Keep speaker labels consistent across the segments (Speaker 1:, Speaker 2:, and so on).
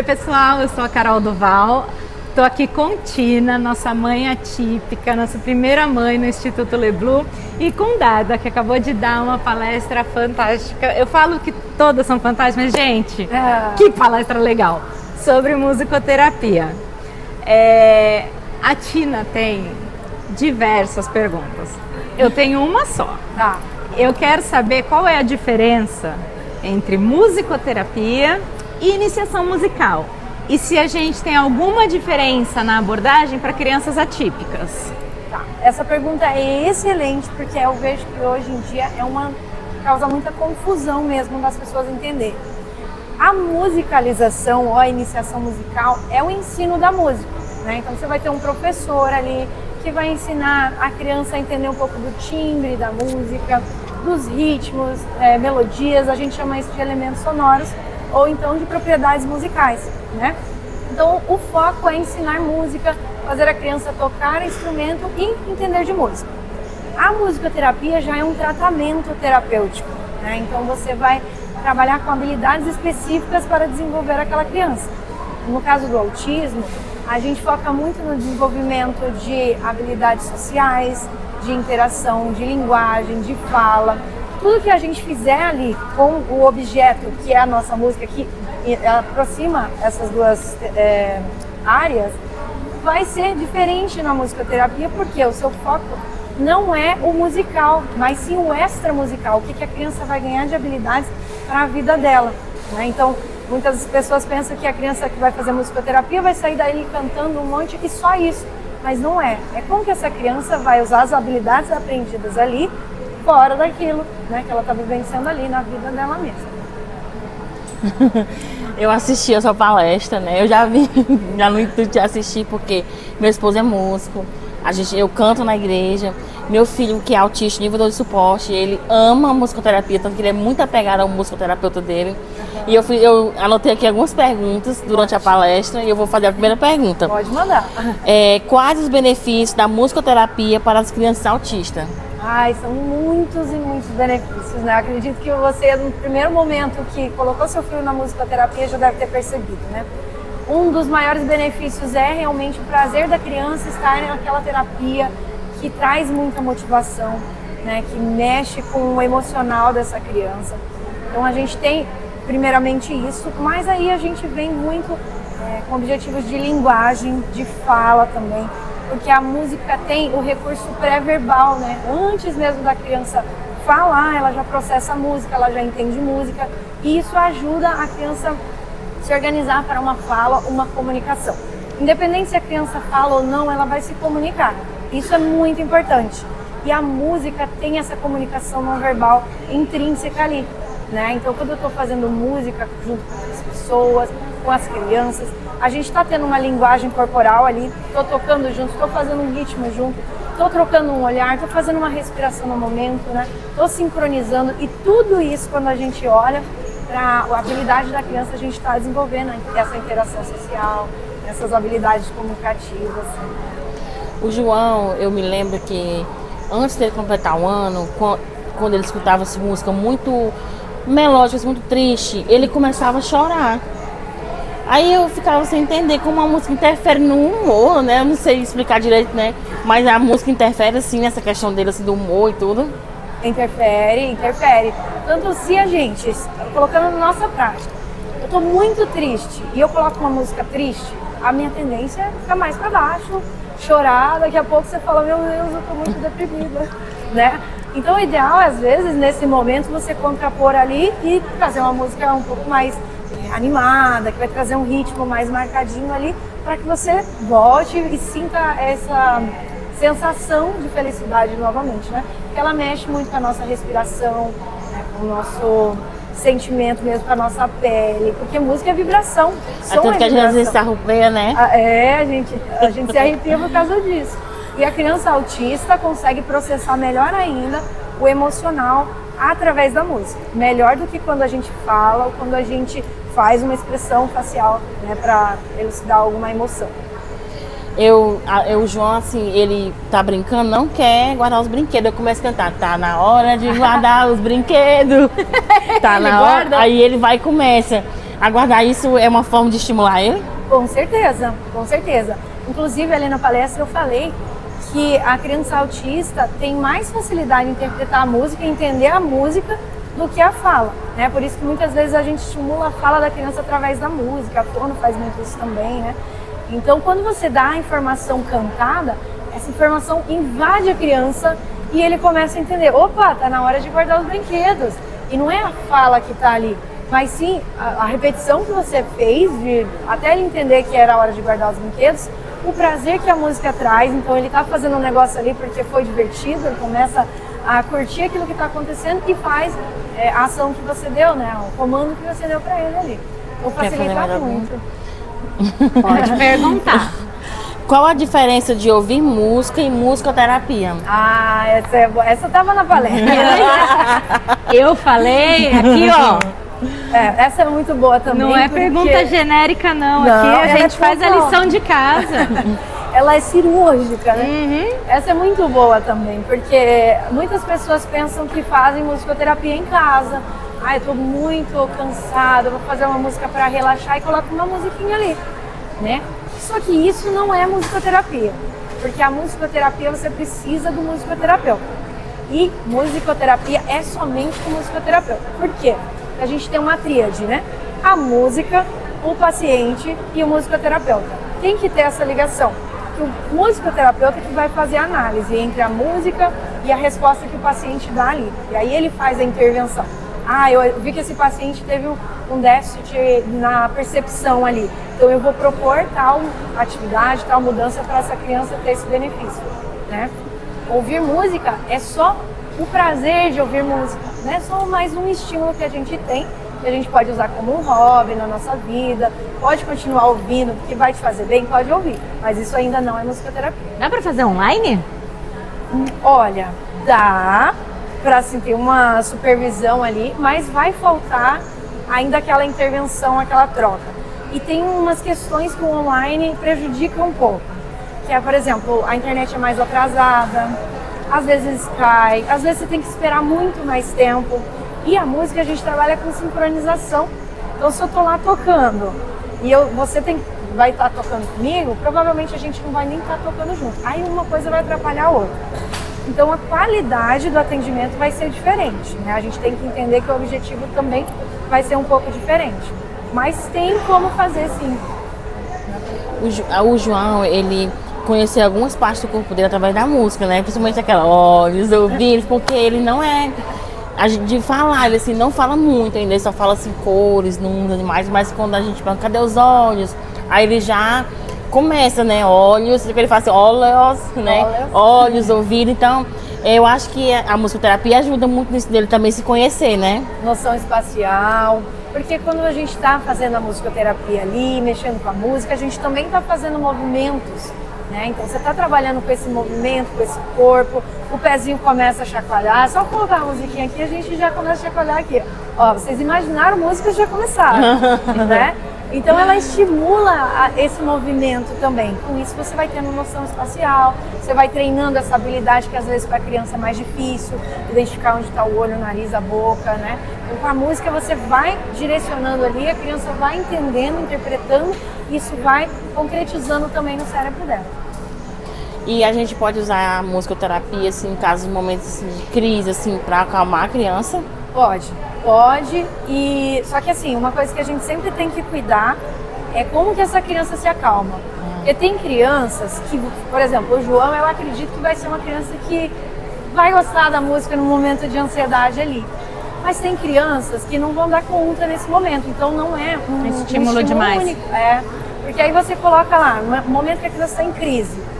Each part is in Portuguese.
Speaker 1: Oi, pessoal, eu sou a Carol Duval. Estou aqui com Tina, nossa mãe atípica, nossa primeira mãe no Instituto Leblu, e com Dada, que acabou de dar uma palestra fantástica. Eu falo que todas são fantásticas, mas, gente, que palestra legal! Sobre musicoterapia. A Tina tem diversas perguntas. Eu tenho uma só.
Speaker 2: Tá.
Speaker 1: Eu quero saber qual é a diferença entre musicoterapia e iniciação musical. E se a gente tem alguma diferença na abordagem para crianças atípicas?
Speaker 2: Tá. Essa pergunta é excelente, porque eu vejo que hoje em dia causa muita confusão mesmo das pessoas entenderem. A musicalização ou a iniciação musical é o ensino da música, né? Então você vai ter um professor ali que vai ensinar a criança a entender um pouco do timbre da música, dos ritmos, melodias, a gente chama isso de elementos sonoros, ou então de propriedades musicais, né? Então o foco é ensinar música, fazer a criança tocar instrumento e entender de música. A musicoterapia já é um tratamento terapêutico, né? Então você vai trabalhar com habilidades específicas para desenvolver aquela criança. No caso do autismo, a gente foca muito no desenvolvimento de habilidades sociais, de interação, de linguagem, de fala. Tudo que a gente fizer ali com o objeto, que é a nossa música, que aproxima essas duas áreas, vai ser diferente na musicoterapia, porque o seu foco não é o musical, mas sim o extra musical, o que a criança vai ganhar de habilidades para a vida dela, né? Então, muitas pessoas pensam que a criança que vai fazer musicoterapia vai sair daí cantando um monte e só isso, mas não é. É como que essa criança vai usar as habilidades aprendidas ali, fora daquilo, né, que ela está vivenciando ali na vida dela mesma.
Speaker 3: Eu assisti a sua palestra, né? Eu já vi, já no intuito de assistir, porque meu esposo é músico, eu canto na igreja, meu filho, que é autista, nível 2 de suporte, ele ama a musicoterapia, tanto que ele é muito apegado ao musicoterapeuta dele. E eu anotei aqui algumas perguntas durante a palestra e eu vou fazer a primeira pergunta.
Speaker 2: Pode mandar.
Speaker 3: Quais os benefícios da musicoterapia para as crianças autistas?
Speaker 2: Ai, são muitos e muitos benefícios, né? Acredito que você, no primeiro momento que colocou seu filho na musicoterapia, já deve ter percebido, né? Um dos maiores benefícios é realmente o prazer da criança estar naquela terapia que traz muita motivação, né? Que mexe com o emocional dessa criança. Então a gente tem primeiramente isso, mas aí a gente vem muito com objetivos de linguagem, de fala também, porque a música tem o recurso pré-verbal, né? Antes mesmo da criança falar, ela já processa a música, ela já entende música, e isso ajuda a criança se organizar para uma fala, uma comunicação. Independente se a criança fala ou não, ela vai se comunicar. Isso é muito importante. E a música tem essa comunicação não verbal intrínseca ali, né? Então, quando eu estou fazendo música junto com as pessoas, com as crianças, a gente está tendo uma linguagem corporal ali, estou tocando junto, estou fazendo um ritmo junto, estou trocando um olhar, estou fazendo uma respiração no momento, né? Estou sincronizando, e tudo isso, quando a gente olha para a habilidade da criança, a gente está desenvolvendo essa interação social, essas habilidades comunicativas.
Speaker 3: O João, eu me lembro que antes dele completar um ano, quando ele escutava essa música muito melódica, muito triste, ele começava a chorar. Aí eu ficava sem entender como a música interfere no humor, né? Eu não sei explicar direito, né? Mas a música interfere, assim, nessa questão dele, assim, do humor e tudo.
Speaker 2: Interfere. Tanto se a gente, colocando na nossa prática, eu tô muito triste e eu coloco uma música triste, a minha tendência é ficar mais pra baixo, chorar, daqui a pouco você fala, meu Deus, eu tô muito deprimida, né? Então o ideal, às vezes, nesse momento, você contrapor ali e trazer uma música um pouco mais animada, que vai trazer um ritmo mais marcadinho ali, para que você volte e sinta essa sensação de felicidade novamente, né? Porque ela mexe muito com a nossa respiração, né? Com o nosso sentimento mesmo, com a nossa pele, porque música é vibração.
Speaker 3: Tanto que a gente às vezes se arrepia, né?
Speaker 2: A gente se arrepia por causa disso. E a criança autista consegue processar melhor ainda o emocional através da música. Melhor do que quando a gente fala ou quando a gente faz uma expressão facial, né, para elucidar alguma emoção.
Speaker 3: O João, assim, ele tá brincando, não quer guardar os brinquedos. Eu começo a cantar, tá na hora de guardar os brinquedos. Tá na hora. Aí ele vai e começa. aguardar isso é uma forma de estimular ele?
Speaker 2: Com certeza, com certeza. Inclusive, ali na palestra eu falei que a criança autista tem mais facilidade em interpretar a música, entender a música, do que a fala, né? Por isso que muitas vezes a gente estimula a fala da criança através da música, a fono faz muito isso também, né? Então, quando você dá a informação cantada, essa informação invade a criança e ele começa a entender, opa, tá na hora de guardar os brinquedos. E não é a fala que tá ali, mas sim a repetição que você fez, até ele entender que era a hora de guardar os brinquedos, o prazer que a música traz. Então ele tá fazendo um negócio ali porque foi divertido, ele começa a curtir aquilo que está acontecendo e faz a ação que você deu, né? O comando que você deu para ele ali. Então facilita muito.
Speaker 1: Pode perguntar.
Speaker 3: Qual a diferença de ouvir música e musicoterapia?
Speaker 2: Ah, essa é boa. Essa tava na palestra.
Speaker 1: Eu falei aqui, ó.
Speaker 2: Essa é muito boa também.
Speaker 1: Não é pergunta genérica, não. Aqui a gente faz a lição de casa.
Speaker 2: Ela é cirúrgica, né? Essa é muito boa também, porque muitas pessoas pensam que fazem musicoterapia em casa. Ah, eu tô muito cansada, vou fazer uma música para relaxar e coloco uma musiquinha ali, né? Só que isso não é musicoterapia, porque a musicoterapia você precisa do musicoterapeuta. E musicoterapia é somente com musicoterapeuta. Por quê? Porque a gente tem uma tríade, né? A música, o paciente e o musicoterapeuta. Tem que ter essa ligação. O musicoterapeuta que vai fazer a análise entre a música e a resposta que o paciente dá ali. E aí ele faz a intervenção. Ah, eu vi que esse paciente teve um déficit na percepção ali. Então eu vou propor tal atividade, tal mudança para essa criança ter esse benefício, né? Ouvir música é só o prazer de ouvir música, né? Só mais um estímulo que a gente tem, que a gente pode usar como um hobby na nossa vida, pode continuar ouvindo, porque vai te fazer bem, pode ouvir, mas isso ainda não é musicoterapia.
Speaker 1: Dá pra fazer online?
Speaker 2: Olha, dá pra assim, ter uma supervisão ali, mas vai faltar ainda aquela intervenção, aquela troca. E tem umas questões que o online prejudica um pouco, que é, por exemplo, a internet é mais atrasada, às vezes cai, às vezes você tem que esperar muito mais tempo. E a música a gente trabalha com sincronização. Então se eu tô lá tocando e você vai estar tocando comigo, provavelmente a gente não vai nem estar tocando junto. Aí uma coisa vai atrapalhar a outra. Então a qualidade do atendimento vai ser diferente, né? A gente tem que entender que o objetivo também vai ser um pouco diferente. Mas tem como fazer sim.
Speaker 3: O João, ele conheceu algumas partes do corpo dele através da música, né? Principalmente aquela olhos, ouvidos, porque ele não é... de falar, ele assim, não fala muito ainda, ele só fala assim, cores, números, animais, mas quando a gente pergunta, cadê os olhos? Aí ele já começa, né, olhos, ele fala assim, olhos, né, olhos, ouvido, então eu acho que a musicoterapia ajuda muito nisso dele também se conhecer, né?
Speaker 2: Noção espacial, porque quando a gente está fazendo a musicoterapia ali, mexendo com a música, a gente também está fazendo movimentos, né? Então você está trabalhando com esse movimento, com esse corpo, o pezinho começa a chacoalhar, só colocar a musiquinha aqui a gente já começa a chacoalhar aqui. Ó, vocês imaginaram músicas já começaram, né? Então ela estimula esse movimento também. Com isso você vai tendo noção espacial, você vai treinando essa habilidade que às vezes para a criança é mais difícil, identificar onde está o olho, o nariz, a boca, né? Então com a música você vai direcionando ali, a criança vai entendendo, interpretando, e isso vai concretizando também no cérebro dela.
Speaker 3: E a gente pode usar a musicoterapia assim, em casos, momentos assim, de crise, assim, para acalmar a criança?
Speaker 2: Pode. E só que assim, uma coisa que a gente sempre tem que cuidar é como que essa criança se acalma. Porque tem crianças que, por exemplo, o João, eu acredito que vai ser uma criança que vai gostar da música no momento de ansiedade ali. Mas tem crianças que não vão dar conta nesse momento, então não é um estímulo
Speaker 1: demais.
Speaker 2: Único. Porque aí você coloca lá, no momento que a criança está em crise,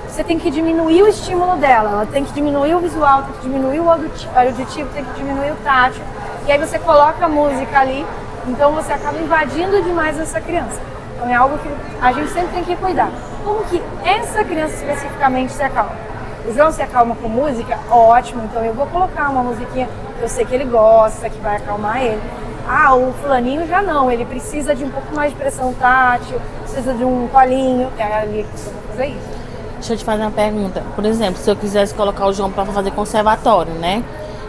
Speaker 2: você tem que diminuir o estímulo dela, ela tem que diminuir o visual, tem que diminuir o auditivo, tem que diminuir o tátil, e aí você coloca a música ali, então você acaba invadindo demais essa criança. Então é algo que a gente sempre tem que cuidar. Como que essa criança especificamente se acalma? O João se acalma com música? Ótimo, então eu vou colocar uma musiquinha que eu sei que ele gosta, que vai acalmar ele. Ah, o fulaninho já não, ele precisa de um pouco mais de pressão tátil, precisa de um colinho, é ali que eu vou fazer isso.
Speaker 3: Deixa eu te fazer uma pergunta. Por exemplo, se eu quisesse colocar o João para fazer conservatório, né?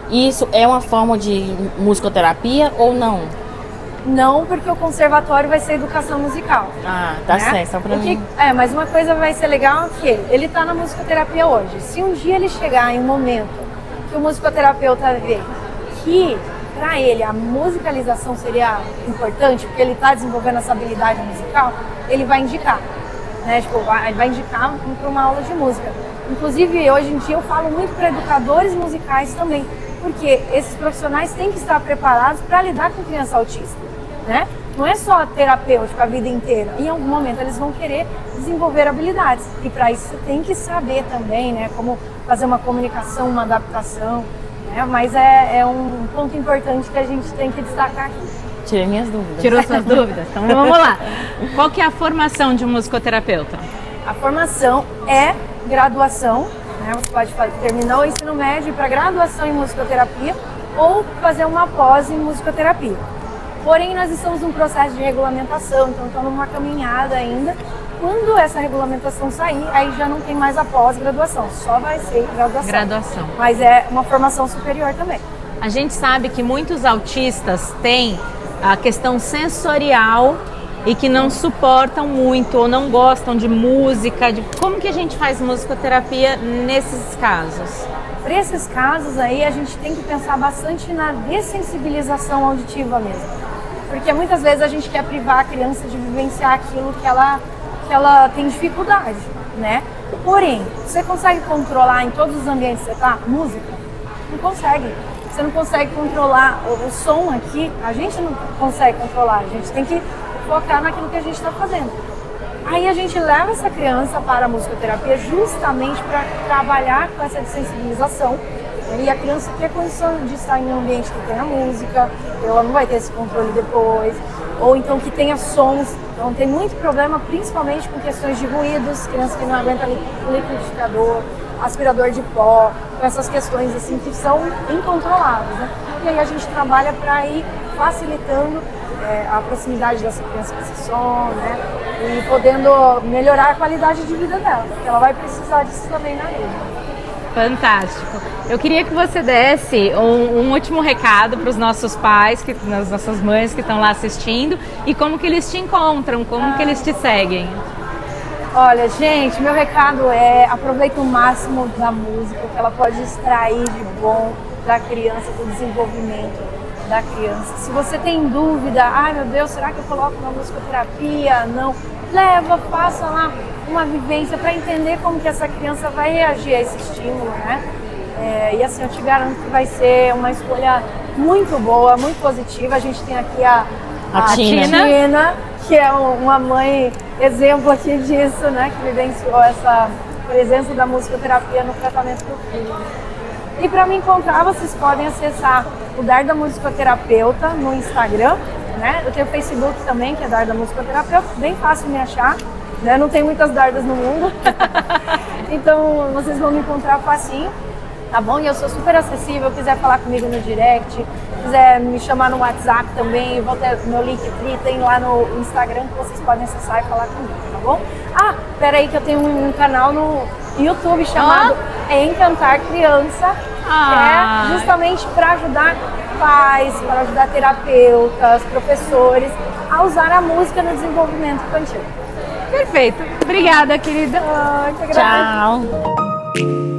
Speaker 3: Isso é uma forma de musicoterapia ou não?
Speaker 2: Não, porque o conservatório vai ser educação musical.
Speaker 3: Ah, tá
Speaker 2: né?
Speaker 3: certo, só pra mim.
Speaker 2: Mas uma coisa vai ser legal que ele tá na musicoterapia hoje. Se um dia ele chegar em um momento que o musicoterapeuta vê que para ele a musicalização seria importante, porque ele está desenvolvendo essa habilidade musical, ele vai indicar, né? Tipo, vai indicar para uma aula de música. Inclusive, hoje em dia eu falo muito para educadores musicais também, porque esses profissionais têm que estar preparados para lidar com criança autista, né? Não é só terapêutico a vida inteira. Em algum momento eles vão querer desenvolver habilidades. E para isso você tem que saber também, né? Como fazer uma comunicação, uma adaptação. Mas é um ponto importante que a gente tem que destacar aqui.
Speaker 3: Tirei minhas dúvidas.
Speaker 1: Tirou suas dúvidas? Então vamos lá. Qual que é a formação de um musicoterapeuta?
Speaker 2: A formação é graduação, né? Você pode terminar o ensino médio para graduação em musicoterapia ou fazer uma pós em musicoterapia. Porém, nós estamos num processo de regulamentação, então estamos numa caminhada ainda. Quando essa regulamentação sair, aí já não tem mais a pós-graduação, só vai ser graduação. Mas é uma formação superior também.
Speaker 1: A gente sabe que muitos autistas têm a questão sensorial e que não suportam muito ou não gostam de música. Como que a gente faz musicoterapia nesses casos?
Speaker 2: Para esses casos aí, a gente tem que pensar bastante na dessensibilização auditiva mesmo. Porque muitas vezes a gente quer privar a criança de vivenciar aquilo que ela tem dificuldade, né? Porém, você consegue controlar em todos os ambientes que você tá? Música? Não consegue. Você não consegue controlar o som aqui, a gente não consegue controlar, a gente tem que focar naquilo que a gente está fazendo. Aí a gente leva essa criança para a musicoterapia justamente para trabalhar com essa desensibilização. E a criança ter condição de estar em um ambiente que tenha música, ela não vai ter esse controle depois, ou então que tenha sons. Então tem muito problema, principalmente com questões de ruídos, criança que não aguenta liquidificador, aspirador de pó, com essas questões assim que são incontroláveis, né? E aí a gente trabalha para ir facilitando a proximidade dessa criança com esse som, né? E podendo melhorar a qualidade de vida dela, porque ela vai precisar disso também na vida.
Speaker 1: Fantástico. Eu queria que você desse um último recado para os nossos pais, as nossas mães que estão lá assistindo, e como que eles te encontram, como que eles te seguem.
Speaker 2: Olha, gente, meu recado é aproveita o máximo da música que ela pode extrair de bom da criança, do desenvolvimento da criança. Se você tem dúvida, ai meu Deus, será que eu coloco na musicoterapia? Não. Leva, faça lá uma vivência para entender como que essa criança vai reagir a esse estímulo, né? E assim, eu te garanto que vai ser uma escolha muito boa, muito positiva. A gente tem aqui a Tina, que é uma mãe exemplo aqui disso, né? Que vivenciou essa presença da musicoterapia no tratamento do filho. E para me encontrar, vocês podem acessar o Darda Musicoterapeuta no Instagram, né? Eu tenho o Facebook também, que é Darda Musicoterapeuta, bem fácil de me achar, né? Não tem muitas Dardas no mundo, então vocês vão me encontrar facinho, tá bom? E eu sou super acessível, quiser falar comigo no direct, quiser me chamar no WhatsApp também, vou ter meu Linktree, tem lá no Instagram que vocês podem acessar e falar comigo, tá bom? Ah, peraí que eu tenho um canal no YouTube chamado Encantar Criança, que é justamente para ajudar pais, para ajudar terapeutas, professores a usar a música no desenvolvimento infantil.
Speaker 1: Perfeito. Obrigada, querida.
Speaker 2: Que agradeço.
Speaker 3: Tchau.